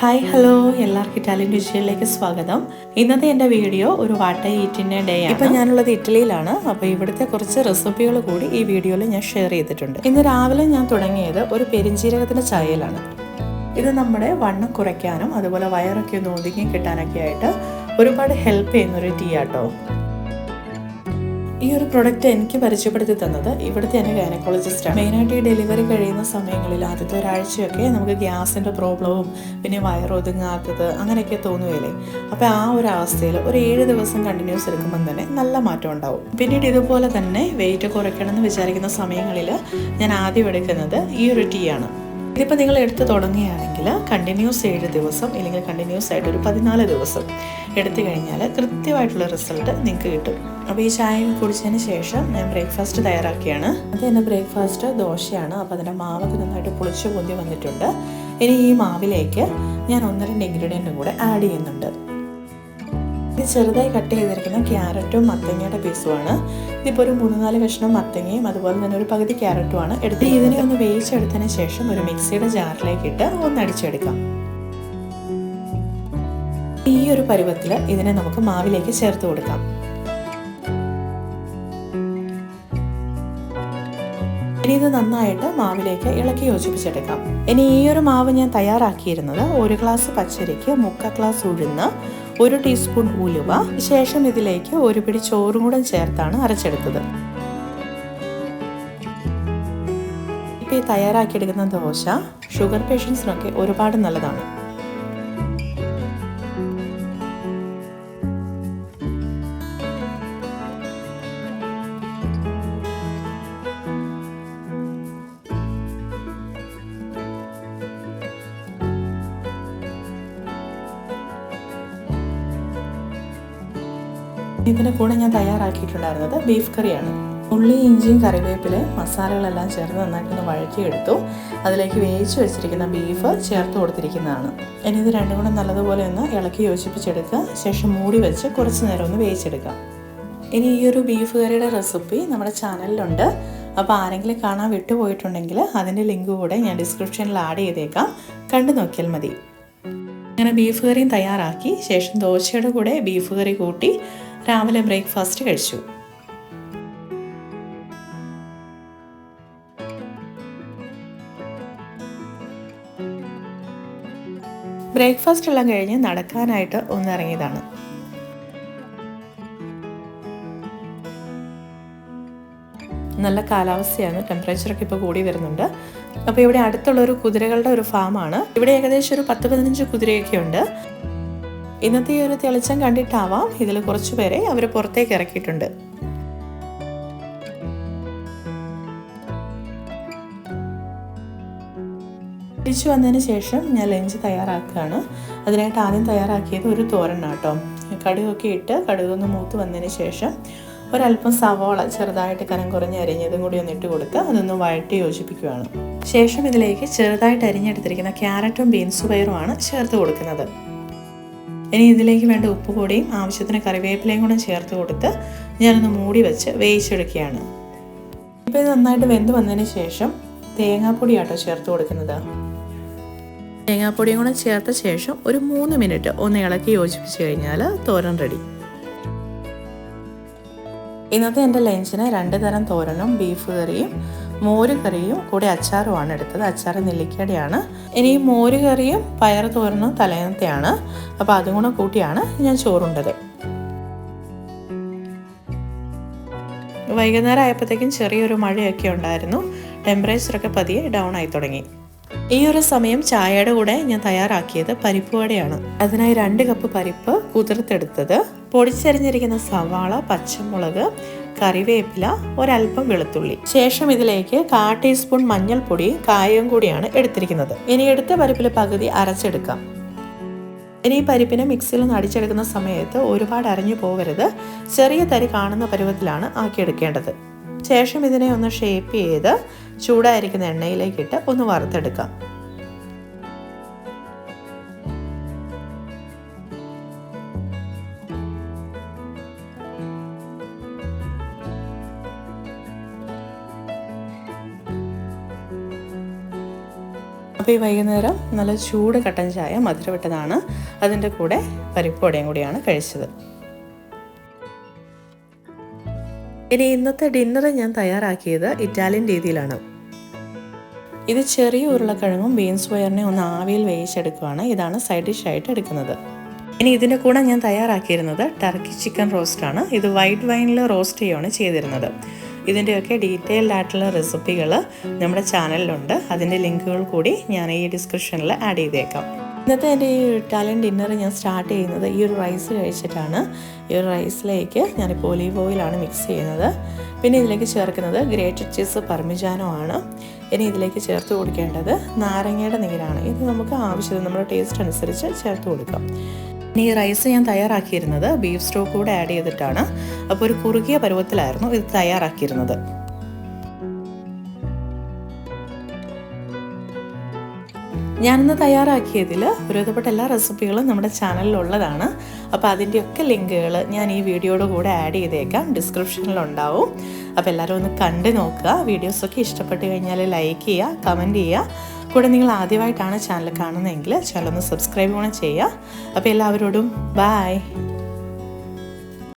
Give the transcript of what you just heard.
Hi hello എല്ലാവർക്കും Italian രുചികളിലേക്ക് സ്വാഗതം. ഇന്നത്തെ എൻ്റെ വീഡിയോ ഒരു വാട്ട ഈറ്റിൻ്റെ ഡേ ആണ്. ഇപ്പം ഞാനുള്ളത് ഇറ്റലിയിലാണ്. അപ്പോൾ ഇവിടുത്തെ കുറച്ച് റെസിപ്പികൾ കൂടി ഈ വീഡിയോയിൽ ഞാൻ ഷെയർ ചെയ്തിട്ടുണ്ട്. ഇന്ന് രാവിലെ ഞാൻ തുടങ്ങിയത് ഒരു പെരിഞ്ജീരകത്തിൻ്റെ ചായയിലാണ്. ഇത് നമ്മുടെ വണ്ണം കുറയ്ക്കാനും അതുപോലെ വയറൊക്കെ ഒന്ന് ഒതുങ്ങി കിട്ടാനൊക്കെ ആയിട്ട് ഒരുപാട് ഹെൽപ്പ് ചെയ്യുന്നൊരു ടീ ആട്ടോ. ഈ ഒരു പ്രൊഡക്റ്റ് എനിക്ക് പരിചയപ്പെടുത്തി തന്നത് ഇവിടുത്തെ എൻ്റെ ഗൈനക്കോളജിസ്റ്റാണ്. മെയിനായിട്ട് ഈ ഡെലിവറി കഴിയുന്ന സമയങ്ങളിൽ ആദ്യത്തെ ഒരാഴ്ചയൊക്കെ നമുക്ക് ഗ്യാസിൻ്റെ പ്രോബ്ലവും പിന്നെ വയറൊതുങ്ങാത്തത് അങ്ങനെയൊക്കെ തോന്നുകയില്ലേ. അപ്പോൾ ആ ഒരു അവസ്ഥയിൽ ഒരു 7 ദിവസം കണ്ടിന്യൂസ് എടുക്കുമ്പം തന്നെ നല്ല മാറ്റം ഉണ്ടാവും. പിന്നീട് ഇതുപോലെ തന്നെ വെയിറ്റ് കുറയ്ക്കണം എന്ന് വിചാരിക്കുന്ന സമയങ്ങളിൽ ഞാൻ ആദ്യം എടുക്കുന്നത് ഈ ഒരു ടീ ആണ്. ഇതിപ്പോൾ നിങ്ങൾ എടുത്ത് തുടങ്ങുകയാണെങ്കിൽ കണ്ടിന്യൂസ് 7 ദിവസം അല്ലെങ്കിൽ കണ്ടിന്യൂസ് ആയിട്ട് ഒരു 14 ദിവസം എടുത്തു കഴിഞ്ഞാൽ കൃത്യമായിട്ടുള്ള റിസൾട്ട് നിങ്ങൾക്ക് കിട്ടും. അപ്പോൾ ഈ ചായ കുടിച്ചതിന് ശേഷം ഞാൻ ബ്രേക്ക്ഫാസ്റ്റ് തയ്യാറാക്കിയാണ്. അത് എൻ്റെ ബ്രേക്ക്ഫാസ്റ്റ് ദോശയാണ്. അപ്പോൾ അതിൻ്റെ മാവൊക്കെ നന്നായിട്ട് പുളിച്ച് പൊന്തി വന്നിട്ടുണ്ട്. ഇനി ഈ മാവിലേക്ക് ഞാൻ 1-2 ഇൻഗ്രീഡിയൻറ്റും കൂടെ ആഡ് ചെയ്യുന്നുണ്ട്. ഇത് ചെറുതായി കട്ട് ചെയ്തിരിക്കുന്ന ക്യാരറ്റും മത്തങ്ങയുടെ പീസുമാണ്. ഇതിപ്പോൾ ഒരു 3-4 കഷ്ണം മത്തങ്ങയും അതുപോലെ തന്നെ ഒരു പകുതി ക്യാരറ്റുമാണ് എടുത്ത് ഇതിനെ ഒന്ന് വേവിച്ചെടുത്തതിന് ശേഷം ഒരു മിക്സിയുടെ ജാറിലേക്ക് ഇട്ട് ഒന്ന് അടിച്ചെടുക്കാം. ഈ ഒരു പരുവത്തിൽ ഇതിനെ നമുക്ക് മാവിലേക്ക് ചേർത്ത് കൊടുക്കാം. ഇനി ഇത് നന്നായിട്ട് മാവിലേക്ക് ഇളക്കി യോജിപ്പിച്ചെടുക്കാം. ഇനി ഈ ഒരു മാവ് ഞാൻ തയ്യാറാക്കിയിരുന്നത് 1 ഗ്ലാസ് പച്ചരിക്ക് 3/4 ഗ്ലാസ് ഉഴുന്ന്, 1 ടീസ്പൂൺ ഉലുവ, ശേഷം ഇതിലേക്ക് 1 പിടി ചോറും കൂടെ ചേർത്താണ് അരച്ചെടുത്തത്. ഇപ്പോൾ ഈ തയ്യാറാക്കിയെടുക്കുന്ന ദോശ ഷുഗർ പേഷ്യൻസിനൊക്കെ ഒരുപാട് നല്ലതാണ്. ഇതിന് കൂടെ ഞാൻ തയ്യാറാക്കിയിട്ടുണ്ടായിരുന്നത് ബീഫ് കറിയാണ്. ഉള്ളി, ഇഞ്ചിയും കറിവേപ്പിലയും മസാലകളെല്ലാം ചേർത്ത് നന്നായിട്ടൊന്ന് വഴറ്റിയെടുത്തു. അതിലേക്ക് വേവിച്ച് വെച്ചിരിക്കുന്ന ബീഫ് ചേർത്ത് കൊടുത്തിരിക്കുന്നതാണ്. ഇനി ഇത് രണ്ടും കൂടെ നല്ലതുപോലെ ഒന്ന് ഇളക്കി യോജിപ്പിച്ചെടുക്കുക. ശേഷം മൂടി വെച്ച് കുറച്ച് നേരം ഒന്ന് വേവിച്ചെടുക്കാം. ഇനി ഈ ഒരു ബീഫ് കറിയുടെ റെസിപ്പി നമ്മുടെ ചാനലിലുണ്ട്. അപ്പോൾ ആരെങ്കിലും കാണാൻ വിട്ടുപോയിട്ടുണ്ടെങ്കിൽ അതിൻ്റെ ലിങ്ക് കൂടെ ഞാൻ ഡിസ്ക്രിപ്ഷനിൽ ആഡ് ചെയ്തേക്കാം, കണ്ടു നോക്കിയാൽ മതി. അങ്ങനെ ബീഫ് കറിയും തയ്യാറാക്കി ശേഷം ദോശയുടെ കൂടെ ബീഫ് കറി കൂട്ടി രാവിലെ ബ്രേക്ക്ഫാസ്റ്റ് കഴിച്ചു. ബ്രേക്ക്ഫാസ്റ്റ് എല്ലാം കഴിഞ്ഞ് നടക്കാനായിട്ട് ഒന്നിറങ്ങിയതാണ്. നല്ല കാലാവസ്ഥയാണ്, ടെമ്പറേച്ചറൊക്കെ ഇപ്പോൾ കൂടി വരുന്നുണ്ട്. അപ്പോൾ ഇവിടെ അടുത്തുള്ളൊരു കുതിരകളുടെ ഒരു ഫാമാണ്. ഇവിടെ ഏകദേശം ഒരു 10-15 കുതിരയൊക്കെ ഉണ്ട്. ഇന്നത്തെ ഈ ഒരു തെളിച്ചം കണ്ടിട്ടാവാം ഇതിൽ കുറച്ച് പേരെ അവർ പുറത്തേക്ക് ഇറക്കിയിട്ടുണ്ട്. തിരിച്ചു വന്നതിന് ശേഷം ഞാൻ ലഞ്ച് തയ്യാറാക്കുകയാണ്. അതിനായിട്ട് ആദ്യം തയ്യാറാക്കിയത് ഒരു തോരനാട്ടോ. കടുകൊക്കെ ഇട്ട് കടുകൊന്ന് മൂത്ത് വന്നതിന് ശേഷം ഒരല്പം സവോള ചെറുതായിട്ട് കനം കുറഞ്ഞ് അരിഞ്ഞതും കൂടി ഒന്ന് ഇട്ട് കൊടുത്ത് അതൊന്ന് വഴറ്റി യോജിപ്പിക്കുകയാണ്. ശേഷം ഇതിലേക്ക് ചെറുതായിട്ട് അരിഞ്ഞെടുത്തിരിക്കുന്ന ക്യാരറ്റും ബീൻസ് പയറുമാണ് ചേർത്ത് കൊടുക്കുന്നത്. ഇനി ഇതിലേക്ക് വേണ്ട ഉപ്പ് പൊടിയും ആവശ്യത്തിന് കറിവേപ്പിലയും കൂടെ ചേർത്ത് കൊടുത്ത് ഞാനൊന്ന് മൂടി വെച്ച് വേവിച്ചെടുക്കുകയാണ്. ഇപ്പോൾ ഇത് നന്നായിട്ട് വെന്ത് വന്നതിന് ശേഷം തേങ്ങാപ്പൊടിയാട്ടോ ചേർത്ത് കൊടുക്കുന്നത്. തേങ്ങാപ്പൊടിയും കൂടെ ചേർത്ത ശേഷം ഒരു 3 മിനിറ്റ് ഒന്ന് ഇളക്കി യോജിപ്പിച്ച് കഴിഞ്ഞാൽ തോരൻ റെഡി. ഇന്നത്തെ എൻ്റെ ലഞ്ചിന് 2 തരം തോരനും ബീഫ് കറിയും മോര് കറിയും കൂടെ അച്ചാറുമാണ് എടുത്തത്. അച്ചാർ നെല്ലിക്കയുടെയാണ്. ഇനി മോര് കറിയും പയർ തോരനും തലേന്നത്തെയാണ്. അപ്പോൾ അതും കൂടെ കൂട്ടിയാണ് ഞാൻ ചോറുണ്ടത്. വൈകുന്നേരം ആയപ്പോഴത്തേക്കും ചെറിയൊരു മഴയൊക്കെ ഉണ്ടായിരുന്നു. ടെമ്പറേച്ചറൊക്കെ പതിയെ ഡൗൺ ആയി തുടങ്ങി. ഈ ഒരു സമയം ചായയുടെ കൂടെ ഞാൻ തയ്യാറാക്കിയത് പരിപ്പ് വടയാണ്. അതിനായി 2 കപ്പ് പരിപ്പ് കുതിർത്തെടുത്തത്, പൊടിച്ചരിഞ്ഞിരിക്കുന്ന സവാള, പച്ചമുളക്, കറിവേപ്പില, ഒരല്പം വെളുത്തുള്ളി, ശേഷം ഇതിലേക്ക് 1/4 ടീസ്പൂൺ മഞ്ഞൾപ്പൊടി, കായവും കൂടിയാണ് എടുത്തിരിക്കുന്നത്. ഇനി എടുത്ത പരിപ്പിൽ പകുതി അരച്ചെടുക്കാം. ഇനി ഈ പരിപ്പിനെ മിക്സിയിൽ നിന്ന് അടിച്ചെടുക്കുന്ന സമയത്ത് ഒരുപാട് അരഞ്ഞു പോകരുത്. ചെറിയ തരി കാണുന്ന പരുവത്തിലാണ് ആക്കിയെടുക്കേണ്ടത്. ശേഷം ഇതിനെ ഒന്ന് ഷേപ്പ് ചെയ്ത് ചൂടായിരിക്കുന്ന എണ്ണയിലേക്കിട്ട് ഒന്ന് വറുത്തെടുക്കാം. അപ്പോൾ ഈ വൈകുന്നേരം നല്ല ചൂട് കട്ടൻ ചായ മധുരമിട്ടതാണ്, അതിൻ്റെ കൂടെ പരിപ്പുവടയും കൂടിയാണ് കഴിച്ചത്. ഇനി ഇന്നത്തെ ഡിന്നർ ഞാൻ തയ്യാറാക്കിയത് ഇറ്റാലിയൻ രീതിയിലാണ്. ഇത് ചെറിയ ഉരുളക്കിഴങ്ങും ബീൻസ് പയറിനെ ഒന്ന് ആവിയിൽ വേവിച്ചെടുക്കുകയാണ്. ഇതാണ് സൈഡ് ഡിഷായിട്ട് എടുക്കുന്നത്. ഇനി ഇതിൻ്റെ കൂടെ ഞാൻ തയ്യാറാക്കിയിരുന്നത് ടർക്കി ചിക്കൻ റോസ്റ്റാണ്. ഇത് വൈറ്റ് വൈനിൽ റോസ്റ്റ് ചെയ്യുകയാണ് ചെയ്തിരുന്നത്. ഇതിൻ്റെയൊക്കെ ഡീറ്റെയിൽഡ് ആയിട്ടുള്ള റെസിപ്പികൾ നമ്മുടെ ചാനലിലുണ്ട്. അതിൻ്റെ ലിങ്കുകൾ കൂടി ഞാൻ ഈ ഡിസ്ക്രിപ്ഷനിൽ ആഡ് ചെയ്തേക്കാം. ഇന്നത്തെ എൻ്റെ ഈ ഇറ്റാലിയൻ ഡിന്നർ ഞാൻ സ്റ്റാർട്ട് ചെയ്യുന്നത് ഈ ഒരു റൈസ് കഴിച്ചിട്ടാണ്. ഈ ഒരു റൈസിലേക്ക് ഞാനിപ്പോൾ ഒലീവ് ഓയിലാണ് മിക്സ് ചെയ്യുന്നത്. പിന്നെ ഇതിലേക്ക് ചേർക്കുന്നത് ഗ്രേറ്റഡ് ചീസ് പർമിജാനോ ആണ്. ഇനി ഇതിലേക്ക് ചേർത്ത് കൊടുക്കേണ്ടത് നാരങ്ങയുടെ നീരാണ്. ഇത് നമുക്ക് ആവശ്യത്തിന് നമ്മുടെ ടേസ്റ്റ് അനുസരിച്ച് ചേർത്ത് കൊടുക്കാം. ഇനി ഈ റൈസ് ഞാൻ തയ്യാറാക്കിയിരുന്നത് ബീഫ് സ്റ്റോ കൂടെ ആഡ് ചെയ്തിട്ടാണ്. അപ്പോൾ ഒരു കുറുകിയ പരുവത്തിലായിരുന്നു ഇത് തയ്യാറാക്കിയിരുന്നത്. ഞാനിന്ന് തയ്യാറാക്കിയതിൽ ഒരുവിധപ്പെട്ട എല്ലാ റെസിപ്പികളും നമ്മുടെ ചാനലിലുള്ളതാണ്. അപ്പോൾ അതിൻ്റെയൊക്കെ ലിങ്കുകൾ ഞാൻ ഈ വീഡിയോയുടെ കൂടെ ആഡ് ചെയ്തേക്കാം, ഡിസ്ക്രിപ്ഷനിലുണ്ടാവും. അപ്പോൾ എല്ലാവരും ഒന്ന് കണ്ടു നോക്കുക. വീഡിയോസൊക്കെ ഇഷ്ടപ്പെട്ട് കഴിഞ്ഞാൽ ലൈക്ക് ചെയ്യുക, കമൻറ്റ് ചെയ്യുക. കൂടെ നിങ്ങൾ ആദ്യമായിട്ടാണ് ചാനൽ കാണുന്നതെങ്കിൽ ചാനൽ ഒന്ന് സബ്സ്ക്രൈബ് കൂടെ ചെയ്യുക. അപ്പോൾ എല്ലാവരോടും ബൈ.